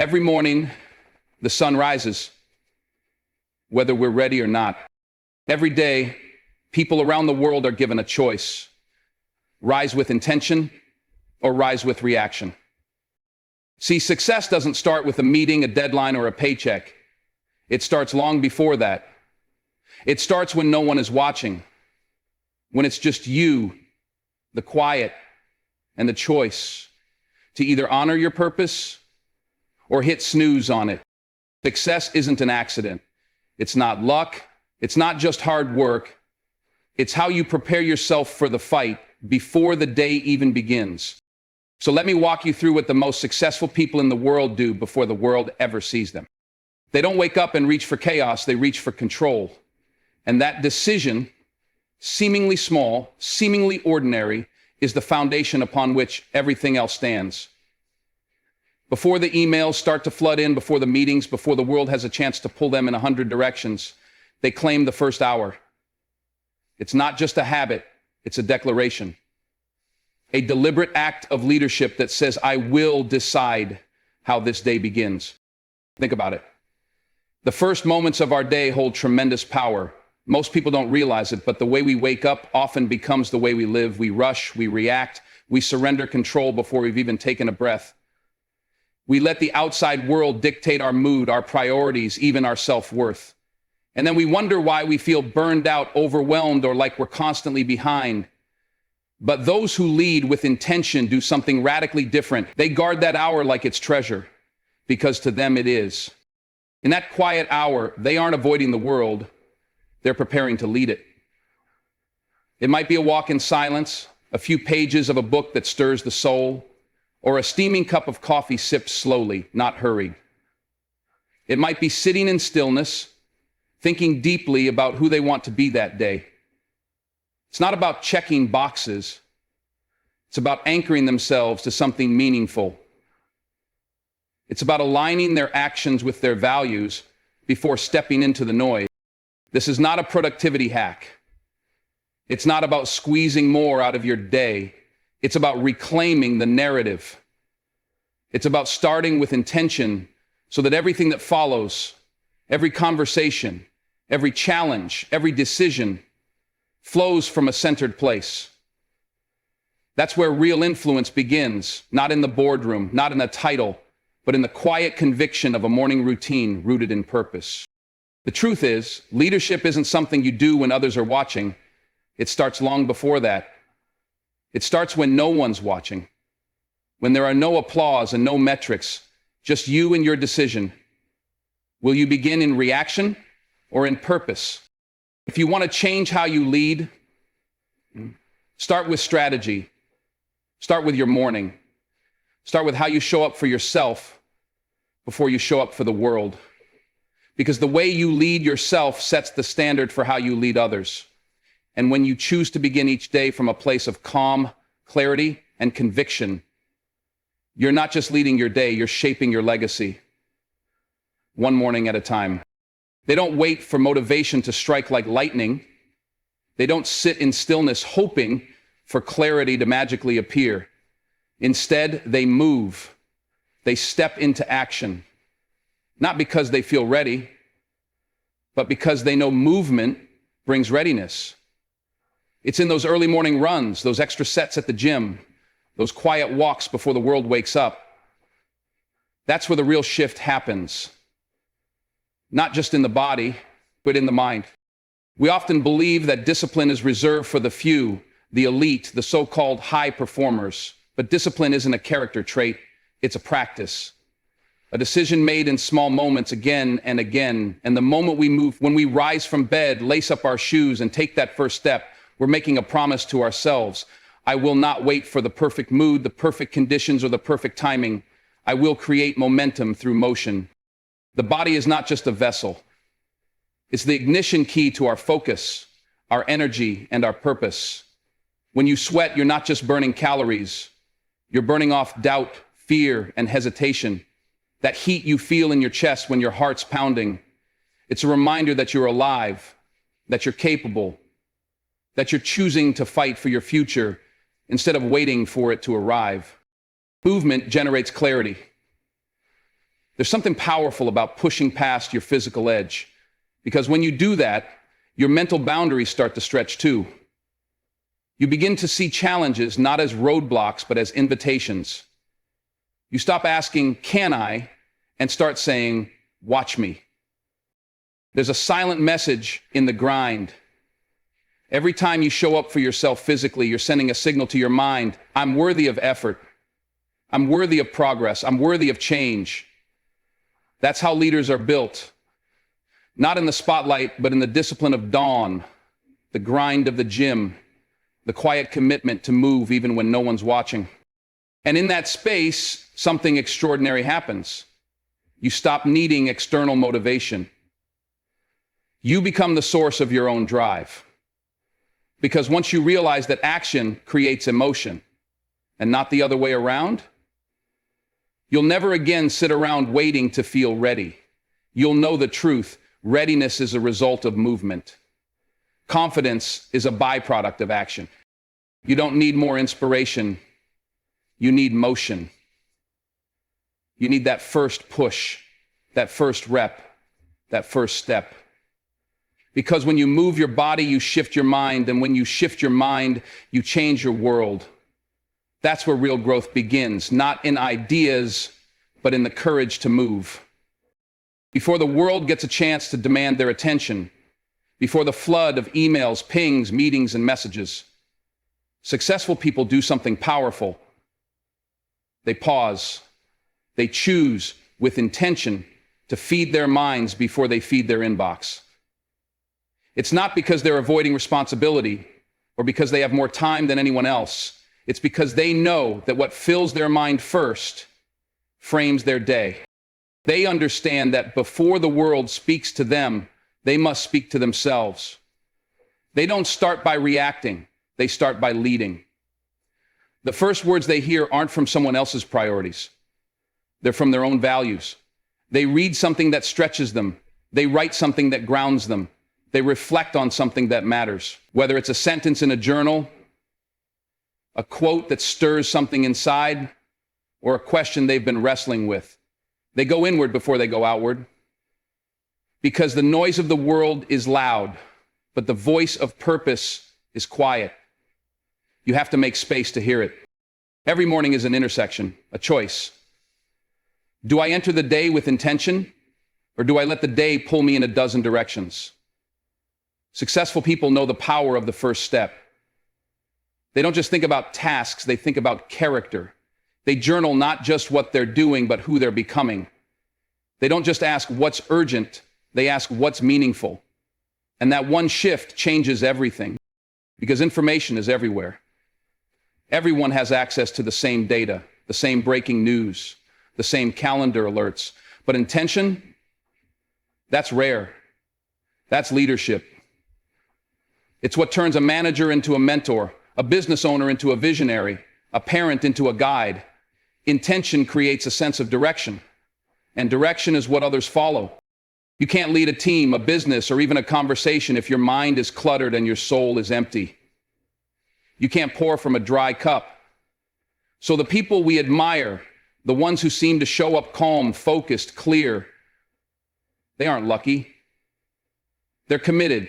Every morning, the sun rises, whether we're ready or not. Every day, people around the world are given a choice: rise with intention or rise with reaction. See, success doesn't start with a meeting, a deadline, or a paycheck. It starts long before that. It starts when no one is watching, when it's just you, the quiet, and the choice to either honor your purpose or hit snooze on it. Success isn't an accident. It's not luck. It's not just hard work. It's how you prepare yourself for the fight before the day even begins. So let me walk you through what the most successful people in the world do before the world ever sees them. They don't wake up and reach for chaos. They reach for control. And that decision, seemingly small, seemingly ordinary, is the foundation upon which everything else stands. Before the emails start to flood in, before the meetings, before the world has a chance to pull them in 100 directions, they claim the first hour. It's not just a habit, it's a declaration. A deliberate act of leadership that says, I will decide how this day begins. Think about it. The first moments of our day hold tremendous power. Most people don't realize it, but the way we wake up often becomes the way we live. We rush, we react, we surrender control before we've even taken a breath. We let the outside world dictate our mood, our priorities, even our self-worth. And then we wonder why we feel burned out, overwhelmed, or like we're constantly behind. But those who lead with intention do something radically different. They guard that hour like it's treasure, because to them it is. In that quiet hour, they aren't avoiding the world. They're preparing to lead it. It might be a walk in silence, a few pages of a book that stirs the soul, or a steaming cup of coffee sipped slowly, not hurried. It might be sitting in stillness, thinking deeply about who they want to be that day. It's not about checking boxes. It's about anchoring themselves to something meaningful. It's about aligning their actions with their values before stepping into the noise. This is not a productivity hack. It's not about squeezing more out of your day. It's about reclaiming the narrative. It's about starting with intention so that everything that follows, every conversation, every challenge, every decision flows from a centered place. That's where real influence begins, not in the boardroom, not in a title, but in the quiet conviction of a morning routine rooted in purpose. The truth is, leadership isn't something you do when others are watching. It starts long before that. It starts when no one's watching, when there are no applause and no metrics, just you and your decision. Will you begin in reaction or in purpose? If you want to change how you lead, start with strategy. Start with your morning. Start with how you show up for yourself before you show up for the world. Because the way you lead yourself sets the standard for how you lead others. And when you choose to begin each day from a place of calm, clarity, and conviction, you're not just leading your day, you're shaping your legacy, one morning at a time. They don't wait for motivation to strike like lightning. They don't sit in stillness hoping for clarity to magically appear. Instead, they move. They step into action, not because they feel ready, but because they know movement brings readiness. It's in those early morning runs, those extra sets at the gym, those quiet walks before the world wakes up. That's where the real shift happens. Not just in the body, but in the mind. We often believe that discipline is reserved for the few, the elite, the so-called high performers. But discipline isn't a character trait, it's a practice. A decision made in small moments again and again. And the moment we move, when we rise from bed, lace up our shoes, and take that first step, we're making a promise to ourselves. I will not wait for the perfect mood, the perfect conditions, or the perfect timing. I will create momentum through motion. The body is not just a vessel. It's the ignition key to our focus, our energy, and our purpose. When you sweat, you're not just burning calories. You're burning off doubt, fear, and hesitation. That heat you feel in your chest when your heart's pounding. It's a reminder that you're alive, that you're capable, that you're choosing to fight for your future instead of waiting for it to arrive. Movement generates clarity. There's something powerful about pushing past your physical edge, because when you do that, your mental boundaries start to stretch too. You begin to see challenges not as roadblocks, but as invitations. You stop asking, "Can I?" and start saying, "Watch me." There's a silent message in the grind. Every time you show up for yourself physically, you're sending a signal to your mind, "I'm worthy of effort. I'm worthy of progress. I'm worthy of change." That's how leaders are built. Not in the spotlight, but in the discipline of dawn, the grind of the gym, the quiet commitment to move even when no one's watching. And in that space, something extraordinary happens. You stop needing external motivation. You become the source of your own drive. Because once you realize that action creates emotion and not the other way around, you'll never again sit around waiting to feel ready. You'll know the truth. Readiness is a result of movement. Confidence is a byproduct of action. You don't need more inspiration. You need motion. You need that first push, that first rep, that first step. Because when you move your body, you shift your mind, and when you shift your mind, you change your world. That's where real growth begins, not in ideas, but in the courage to move. Before the world gets a chance to demand their attention, before the flood of emails, pings, meetings, and messages, successful people do something powerful. They pause. They choose with intention to feed their minds before they feed their inbox. It's not because they're avoiding responsibility or because they have more time than anyone else. It's because they know that what fills their mind first frames their day. They understand that before the world speaks to them, they must speak to themselves. They don't start by reacting. They start by leading. The first words they hear aren't from someone else's priorities. They're from their own values. They read something that stretches them. They write something that grounds them. They reflect on something that matters. Whether it's a sentence in a journal, a quote that stirs something inside, or a question they've been wrestling with. They go inward before they go outward. Because the noise of the world is loud, but the voice of purpose is quiet. You have to make space to hear it. Every morning is an intersection, a choice. Do I enter the day with intention, or do I let the day pull me in a dozen directions? Successful people know the power of the first step. They don't just think about tasks, they think about character. They journal not just what they're doing, but who they're becoming. They don't just ask what's urgent, they ask what's meaningful. And that one shift changes everything, because information is everywhere. Everyone has access to the same data, the same breaking news, the same calendar alerts. But intention, that's rare. That's leadership. It's what turns a manager into a mentor, a business owner into a visionary, a parent into a guide. Intention creates a sense of direction, and direction is what others follow. You can't lead a team, a business, or even a conversation if your mind is cluttered and your soul is empty. You can't pour from a dry cup. So the people we admire, the ones who seem to show up calm, focused, clear, they aren't lucky. They're committed.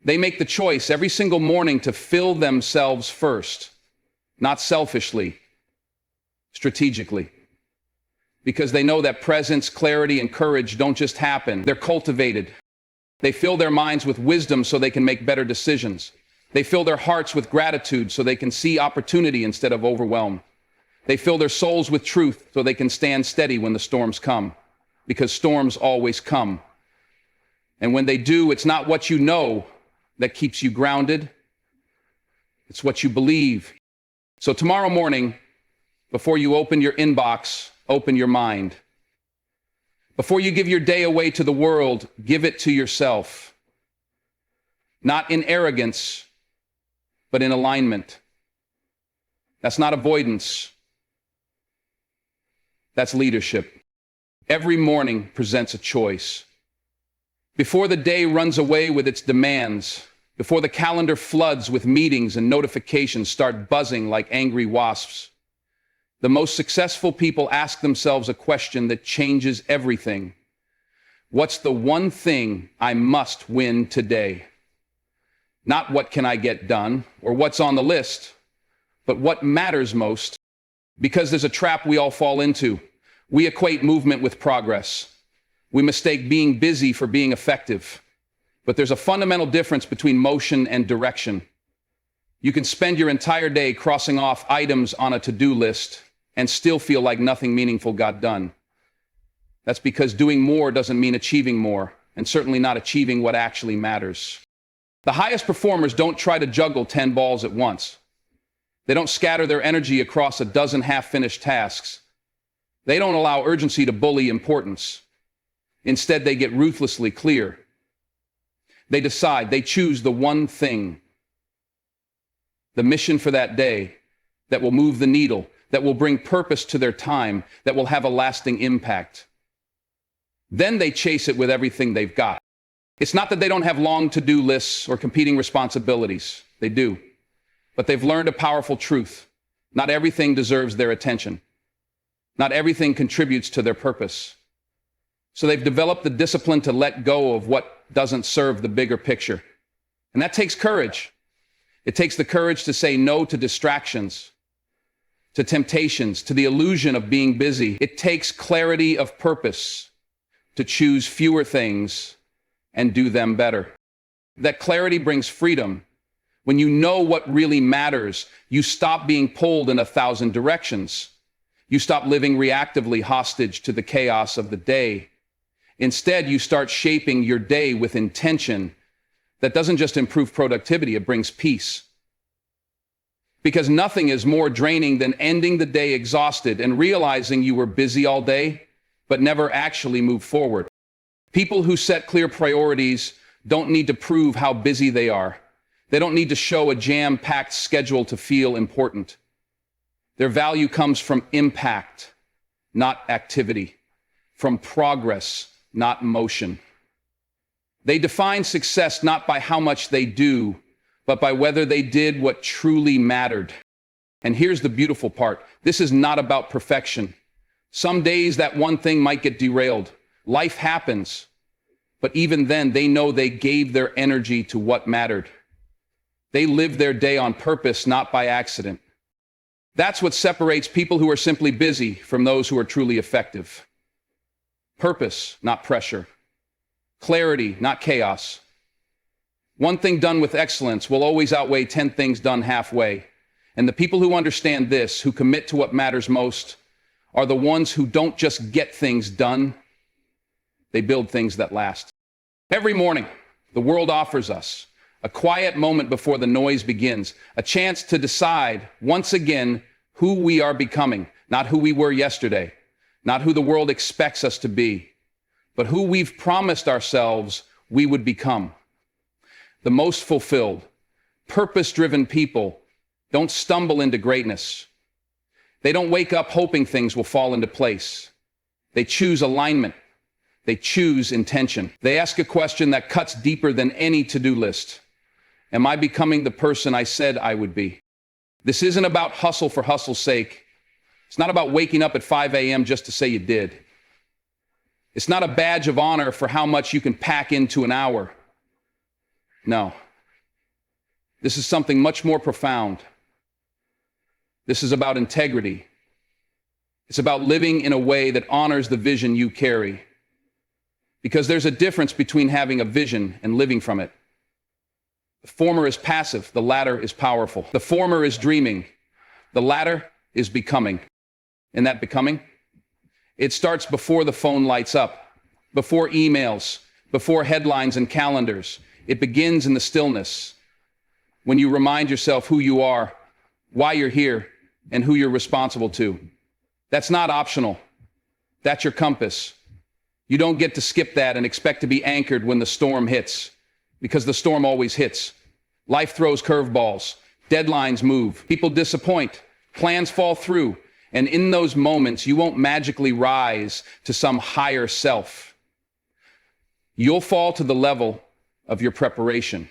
They make the choice every single morning to fill themselves first, not selfishly, strategically. Because they know that presence, clarity, and courage don't just happen, they're cultivated. They fill their minds with wisdom so they can make better decisions. They fill their hearts with gratitude so they can see opportunity instead of overwhelm. They fill their souls with truth so they can stand steady when the storms come, because storms always come. And when they do, it's not what you know that keeps you grounded. It's what you believe. So tomorrow morning, before you open your inbox, open your mind. Before you give your day away to the world, give it to yourself. Not in arrogance, but in alignment. That's not avoidance. That's leadership. Every morning presents a choice. Before the day runs away with its demands, before the calendar floods with meetings and notifications start buzzing like angry wasps, The most successful people ask themselves a question that changes everything. What's the one thing I must win today? Not what can I get done or what's on the list, but what matters most. Because there's a trap we all fall into. We equate movement with progress. We mistake being busy for being effective. But there's a fundamental difference between motion and direction. You can spend your entire day crossing off items on a to-do list and still feel like nothing meaningful got done. That's because doing more doesn't mean achieving more, and certainly not achieving what actually matters. The highest performers don't try to juggle 10 balls at once. They don't scatter their energy across a dozen half-finished tasks. They don't allow urgency to bully importance. Instead, they get ruthlessly clear. They decide, they choose the one thing, the mission for that day that will move the needle, that will bring purpose to their time, that will have a lasting impact. Then they chase it with everything they've got. It's not that they don't have long to-do lists or competing responsibilities. They do. But they've learned a powerful truth. Not everything deserves their attention. Not everything contributes to their purpose. So they've developed the discipline to let go of what doesn't serve the bigger picture. And that takes courage. It takes the courage to say no to distractions, to temptations, to the illusion of being busy. It takes clarity of purpose to choose fewer things and do them better. That clarity brings freedom. When you know what really matters, you stop being pulled in 1,000 directions. You stop living reactively hostage to the chaos of the day. Instead, you start shaping your day with intention that doesn't just improve productivity, it brings peace. Because nothing is more draining than ending the day exhausted and realizing you were busy all day, but never actually moved forward. People who set clear priorities don't need to prove how busy they are. They don't need to show a jam-packed schedule to feel important. Their value comes from impact, not activity, from progress, not motion. They define success not by how much they do, but by whether they did what truly mattered. And here's the beautiful part. This is not about perfection. Some days that one thing might get derailed. Life happens. But even then, they know they gave their energy to what mattered. They lived their day on purpose, not by accident. That's what separates people who are simply busy from those who are truly effective. Purpose, not pressure. Clarity, not chaos. One thing done with excellence will always outweigh 10 things done halfway. And the people who understand this, who commit to what matters most, are the ones who don't just get things done, they build things that last. Every morning, the world offers us a quiet moment before the noise begins, a chance to decide once again who we are becoming, not who we were yesterday, not who the world expects us to be, but who we've promised ourselves we would become. The most fulfilled, purpose-driven people don't stumble into greatness. They don't wake up hoping things will fall into place. They choose alignment. They choose intention. They ask a question that cuts deeper than any to-do list. Am I becoming the person I said I would be? This isn't about hustle for hustle's sake. It's not about waking up at 5 a.m. just to say you did. It's not a badge of honor for how much you can pack into an hour. No. This is something much more profound. This is about integrity. It's about living in a way that honors the vision you carry. Because there's a difference between having a vision and living from it. The former is passive, the latter is powerful. The former is dreaming, the latter is becoming. And that becoming, it starts before the phone lights up, before emails, before headlines and calendars. It begins in the stillness, when you remind yourself who you are, why you're here, and who you're responsible to. That's not optional. That's your compass. You don't get to skip that and expect to be anchored when the storm hits, because the storm always hits. Life throws curveballs, deadlines move, people disappoint, plans fall through, and in those moments, you won't magically rise to some higher self. You'll fall to the level of your preparation,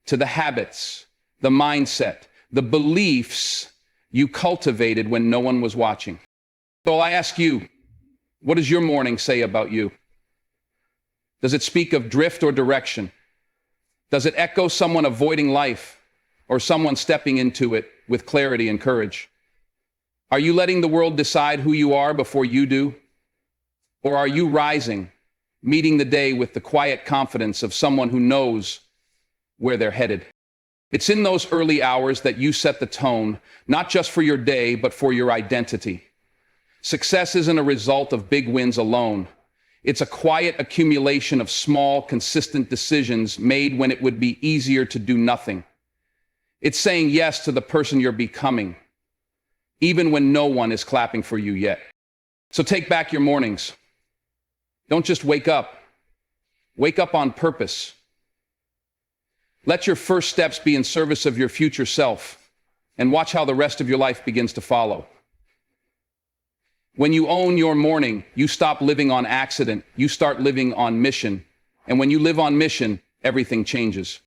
to the habits, the mindset, the beliefs you cultivated when no one was watching. So I ask you, what does your morning say about you? Does it speak of drift or direction? Does it echo someone avoiding life or someone stepping into it with clarity and courage? Are you letting the world decide who you are before you do? Or are you rising, meeting the day with the quiet confidence of someone who knows where they're headed? It's in those early hours that you set the tone, not just for your day, but for your identity. Success isn't a result of big wins alone. It's a quiet accumulation of small, consistent decisions made when it would be easier to do nothing. It's saying yes to the person you're becoming, even when no one is clapping for you yet. So take back your mornings. Don't just wake up. Wake up on purpose. Let your first steps be in service of your future self, and watch how the rest of your life begins to follow. When you own your morning, you stop living on accident. You start living on mission. And when you live on mission, everything changes.